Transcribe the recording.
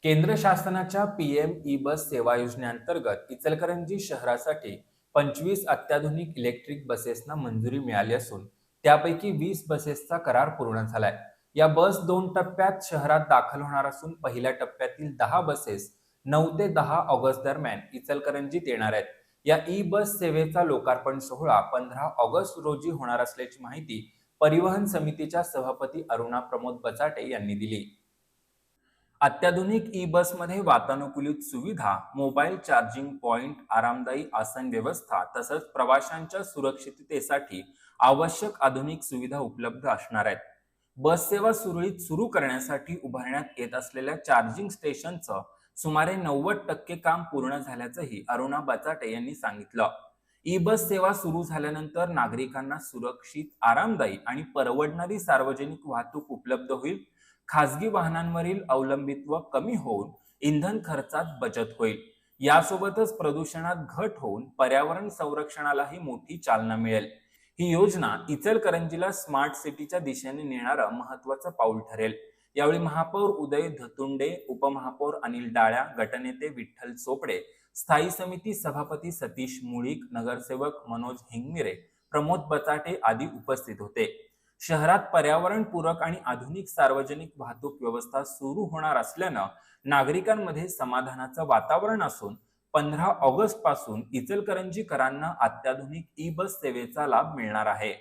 केंद्र शासनाच्या PM E बस सेवा योजनेअंतर्गत इचलकरंजी शहरासाठी 25 अत्याधुनिक इलेक्ट्रिक बसेसना मंजुरी मिळाली असून त्यापैकी 20 बसेसचा करार पूर्ण झालाय. या बस 2 टप्प्यात शहरात दाखल होणार असून पहिल्या टप्प्यातील 10 बसेस 9 ते 10 ऑगस्ट दरम्यान इचलकरंजीत येणार आहेत. या ई बस सेवेचा लोकार्पण सोहळा 15 ऑगस्ट रोजी होणार असल्याची माहिती परिवहन समितीच्या सभापती अरुणा प्रमोद बचाटे यांनी दिली. अत्याधुनिक ई बसमध्ये वातानुकूलित सुविधा, मोबाईल चार्जिंग पॉइंट, आरामदायी आसन व्यवस्था तसंच प्रवाशांच्या सुरक्षिततेसाठी आवश्यक आधुनिक सुविधा उपलब्ध असणार आहेत. बस सेवा सुरळीत सुरू करण्यासाठी उभारण्यात येत असलेल्या चार्जिंग स्टेशनचं सुमारे 90% काम पूर्ण झाल्याचंही अरुणा बचाटे यांनी सांगितलं. ई बस सेवा सुरू झाल्यानंतर नागरिकांना सुरक्षित, आरामदायी आणि परवडणारी सार्वजनिक वाहतूक उपलब्ध होईल. खासगी वाहनांवरील अवलंबित्व कमी होऊन इंधन खर्चात बचत होईल. यासोबतच प्रदूषणात घट होऊन पर्यावरण संरक्षणालाही मोठी चालना मिळेल. ही योजना इचलकरंजीला स्मार्ट सिटीच्या दिशेने नेणारं महत्वाचं पाऊल ठरेल. यावेळी महापौर उदय धतुंडे, उपमहापौर अनिल डाळ्या, गटनेते विठ्ठल चोपडे, स्थायी समिती सभापती सतीश मुळीक, नगरसेवक मनोज हिंगमिरे, प्रमोद बचाटे आदी उपस्थित होते. शहरात पर्यावरणपूरक आणि आधुनिक सार्वजनिक वाहतूक व्यवस्था सुरू होणार असल्यानं नागरिकांमध्ये समाधानाचं वातावरण असून 15 ऑगस्ट पासून इचलकरंजीकरांना अत्याधुनिक ई बस सेवेचा लाभ मिळणार आहे.